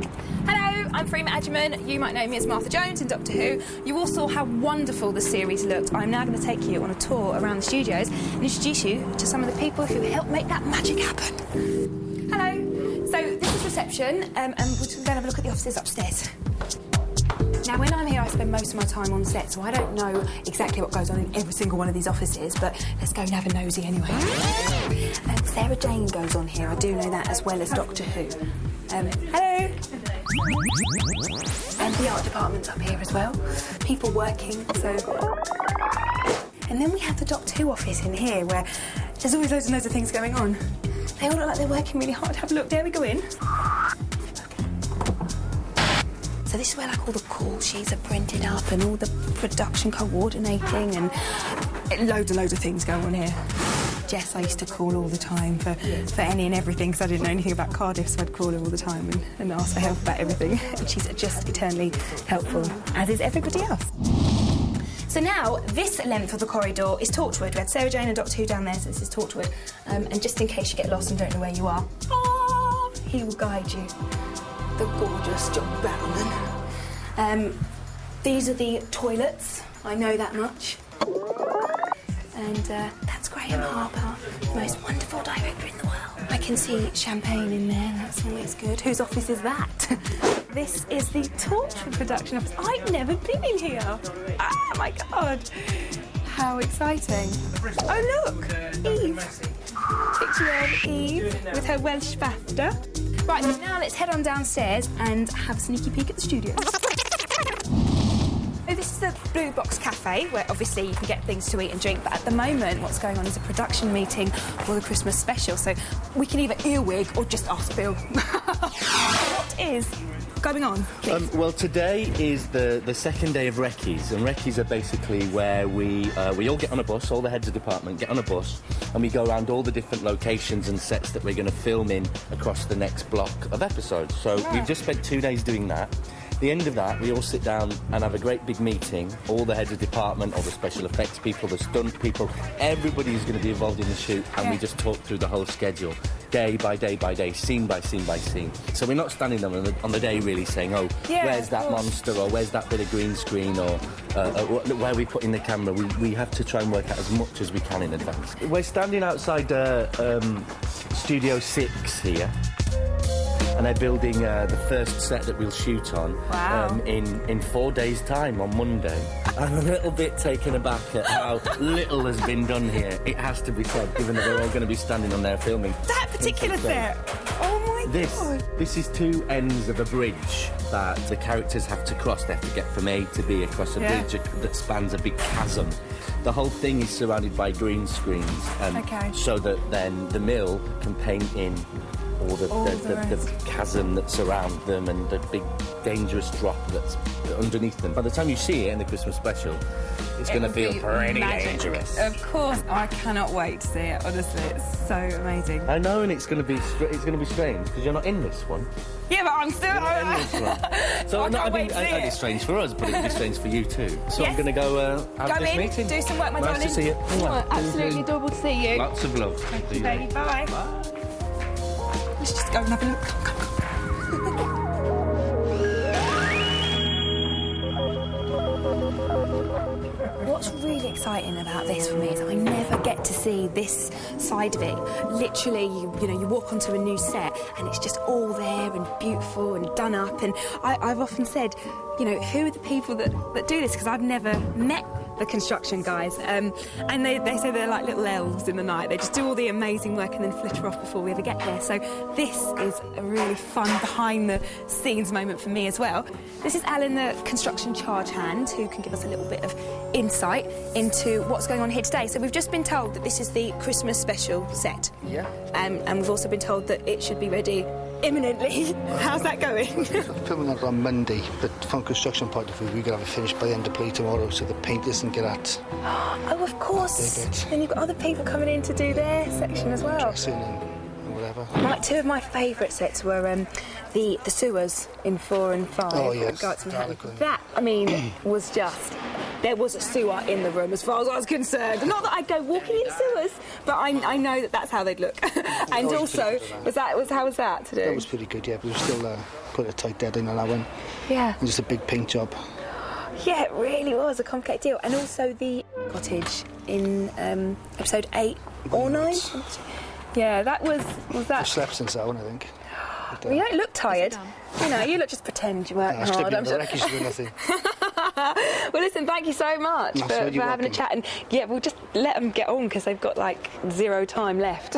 Hello, I'm Freema Agyeman. You might know me as Martha Jones in Doctor Who. You all saw how wonderful the series looked. I'm now going to take you on a tour around the studios and introduce you to some of the people who helped make that magic happen. Hello. So this is reception, and we're going to have a look at the offices upstairs. Now, when I'm here, I spend most of my time on set, so I don't know exactly what goes on in every single one of these offices, but let's go and have a nosy anyway. Sarah Jane goes on here, I do know that, as well as Doctor Who. Hello. And the art department's up here as well. People working, so... And then we have the Doctor Who office in here, where there's always loads and loads of things going on. They all look like they're working really hard. Have a look, there we go in. So this is where, like, all the call sheets are printed up and all the production coordinating and loads and loads of things go on here. Jess, I used to call all the time for any and everything because I didn't know anything about Cardiff, so I'd call her all the time and ask for help about everything. And she's just eternally helpful, as is everybody else. So now, this length of the corridor is Torchwood. We had Sarah Jane and Doctor Who down there, so this is Torchwood. And just in case you get lost and don't know where you are, he will guide you. The gorgeous John Barrowman. These are the toilets, I know that much. And that's Graham Harper, the most wonderful director in the world. I can see champagne in there, that's always good. Whose office is that? This is the Torchwood production office. I've never been in here. Oh my God. How exciting. Oh look, Eve. Picture of Eve with her Welsh BAFTA. Right, so now let's head on downstairs and have a sneaky peek at the studio. So this is the Blue Box Cafe, where obviously you can get things to eat and drink, but at the moment what's going on is a production meeting for the Christmas special, so we can either earwig or just ask Bill. What is going on, please? Well, today is the second day of recce's, and recce's are basically where we all get on a bus, all the heads of department get on a bus, and we go around all the different locations and sets that we're going to film in across the next block of episodes. So we've just spent 2 days doing that. At the end of that, we all sit down and have a great big meeting, all the heads of department, all the special effects people, the stunt people, everybody who's going to be involved in the shoot, and we just talk through the whole schedule, day by day by day, scene by scene by scene. So we're not standing there on the day really saying, oh, where's that monster, or where's that bit of green screen, or where are we putting the camera. We have to try and work out as much as we can in advance. We're standing outside Studio 6 here. And they're building the first set that we'll shoot on in 4 days' time, on Monday. I'm a little bit taken aback at how little has been done here. It has to be said, given that we're all going to be standing on there filming. That particular set? Oh my God! This is 2 ends of a bridge that the characters have to cross. They have to get from A to B across a bridge that spans a big chasm. The whole thing is surrounded by green screens, so that then the mill can paint in all the chasm that's around them and the big dangerous drop that's underneath them. By the time you see it in the Christmas special, it's going to feel pretty dangerous. Of course, I cannot wait to see it. Honestly, it's so amazing. I know, and it's going to be strange because you're not in this one. Yeah, but I'm still in this one. So I mean, it's strange for us, but it'll be strange for you too. So I'm going to go have this meeting. Do some work, my darling. Nice to see you. Absolutely adorable to see you. Lots of love. Thank you, baby. Bye. Bye. Let's just go and have a look. Come. What's really exciting about this for me is I never get to see this side of it. Literally, you walk onto a new set and it's just all there and beautiful and done up. And I've often said, who are the people that do this? Because I've never met the construction guys, and they say they're like little elves in the night. They just do all the amazing work and then flitter off before we ever get there. So this is a really fun behind-the-scenes moment for me as well. This is Alan, the construction charge hand, who can give us a little bit of insight into what's going on here today. So we've just been told that this is the Christmas special set. Yeah. And we've also been told that it should be ready imminently. How's that going? Filming that on Monday, but from a construction point of view, we're going to have it finished by the end of play tomorrow, so the paint doesn't get at. Oh, of course. Then you've got other people coming in to do their section as well. Dressing and whatever. Two of my favourite sets were the sewers in 4 and 5. Oh, yes. That, was just there was a sewer in the room as far as I was concerned. Not that I'd go walking in sewers, but I know that that's how they'd look. And also, how was that to do? That was pretty good, yeah, but we still put a tight deadline on that one. Yeah. And just a big paint job. Yeah, it really was a complicated deal. And also the cottage in episode 8 or 9. Yeah, that was that. I slept since that one, I think. But, well, you don't look tired. You know, you look just pretend you work hard. I'm sure. Do nothing. Well, listen, thank you so much for having a chat. And yeah, we'll just let them get on because they've got like 0 time left.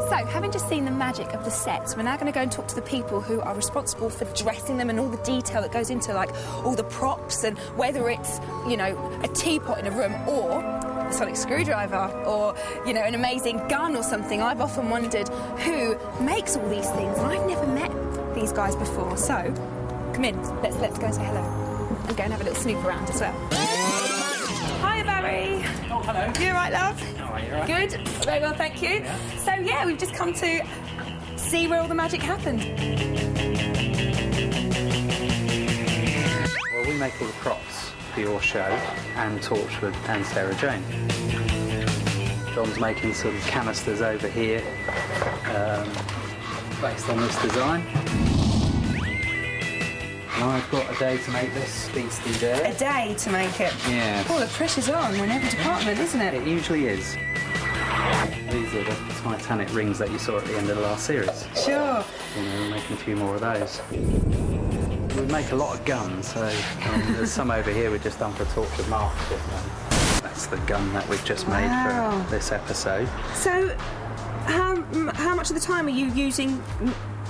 So, having just seen the magic of the sets, we're now going to go and talk to the people who are responsible for dressing them and all the detail that goes into, like, all the props and whether it's, you know, a teapot in a room or a sonic screwdriver or, you know, an amazing gun or something. I've often wondered who makes all these things, and I've never met these guys before. So, come in. Let's go and say hello and go and have a little snoop around as well. Hi, Barry. Oh, hello. You all right, love? How are you, all right? Good. Very well, thank you. Yeah. So, yeah, we've just come to see where all the magic happened. Well, we make all the props for your show and Torchwood and Sarah Jane. John's making sort of canisters over here based on this design. And I've got a day to make this beastie there. A day to make it. Yeah. Oh, the pressure's on in every department, isn't it? It usually is. These are the Titanic rings that you saw at the end of the last series. Sure. You know, we're making a few more of those. We make a lot of guns, so there's some over here we've just done for Torchwood marketing. That's the gun that we've just made for this episode. So, how much of the time are you using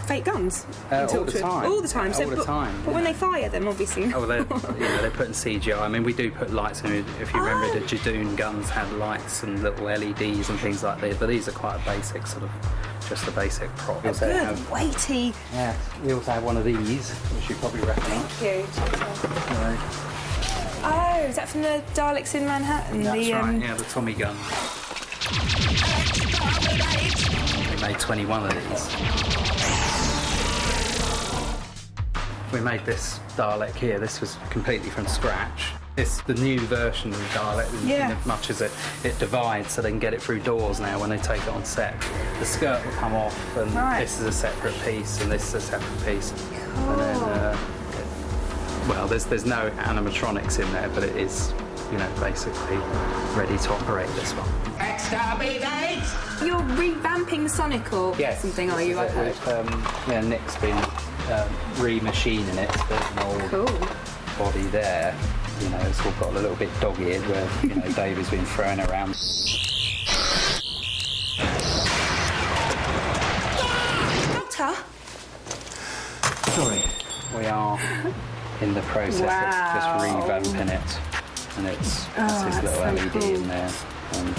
fake guns? All the time. All the time. All the time. But when they fire them, obviously. Oh, they're putting CGI. I mean, we do put lights in. If you remember, the Jadoon guns had lights and little LEDs and things like that. But these are quite a basic sort of, just a basic prop. Good, weighty. Yeah. We also have one of these, which you probably recognise. Thank you. Oh, is that from the Daleks in Manhattan? That's right. Yeah, the Tommy gun. We made 21 of these. We made this Dalek here. This was completely from scratch. It's the new version of the Dalek, in as much as it divides, so they can get it through doors now when they take it on set. The skirt will come off, and this is a separate piece, and this is a separate piece. Cool. And then, well, there's no animatronics in there, but it is, you know, basically ready to operate this one. You're revamping Sonic or something, are you? I've heard. Yeah, Nick's been re-machining it. There's an old body there. You know, it's all got a little bit dog-eared where, you know, David's been throwing around. Doctor? Sorry. We are in the process of just revamping it. And it's this little LED in there. And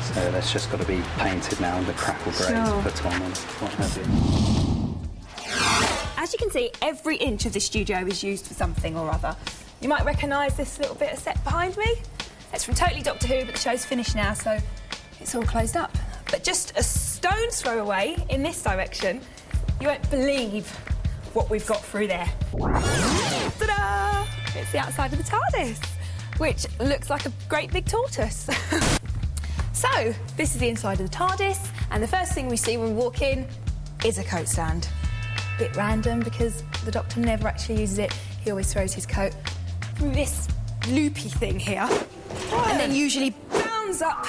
so that's just got to be painted now with crackle greys put on and what have you. As you can see, every inch of this studio is used for something or other. You might recognise this little bit of set behind me. It's from Totally Doctor Who, but the show's finished now, so it's all closed up. But just a stone's throw away in this direction, you won't believe what we've got through there. Ta-da! It's the outside of the TARDIS, which looks like a great big tortoise. So, this is the inside of the TARDIS, and the first thing we see when we walk in is a coat stand. Bit random because the Doctor never actually uses it. He always throws his coat through this loopy thing here, and then usually bounds up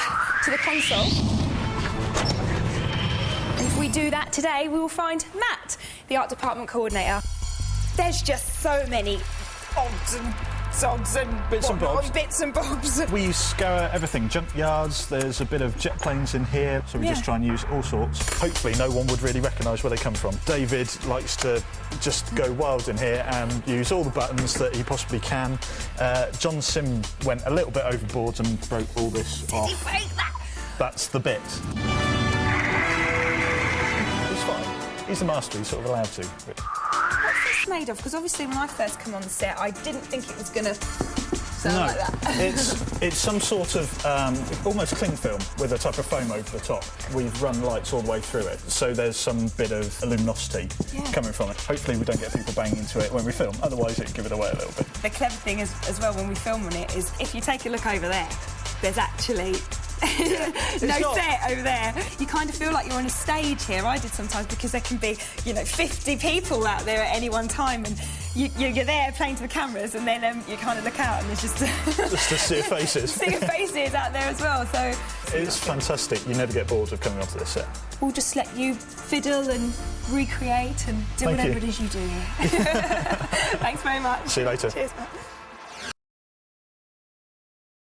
to the console. And if we do that today, we will find Matt, the art department coordinator. There's just so many odds and sods and bits and bobs. Bits and bobs. We scour everything, junkyards, there's a bit of jet planes in here, so we just try and use all sorts. Hopefully no one would really recognise where they come from. David likes to just go wild in here and use all the buttons that he possibly can. John Sim went a little bit overboard and broke all this off. Did he break that? That's the bit. It's fine. He's the master, he's sort of allowed to. What's this made of? Because obviously when I first come on the set, I didn't think it was going to so I like that. It's some sort of almost cling film with a type of foam over the top. We've run lights all the way through it, so there's some bit of luminosity coming from it. Hopefully we don't get people banging into it when we film, otherwise it'd give it away a little bit. The clever thing is, as well, when we film on it, is if you take a look over there, there's actually no set over there. You kind of feel like you're on a stage here. I did sometimes, because there can be, 50 people out there at any one time, and you're there playing to the cameras, and then you kind of look out and there's just just a sea of faces. sea of faces out there as well. So it's fantastic. You never get bored of coming onto this set. We'll just let you fiddle and recreate and do whatever it is you do. Thanks very much. See you later. Cheers, Matt.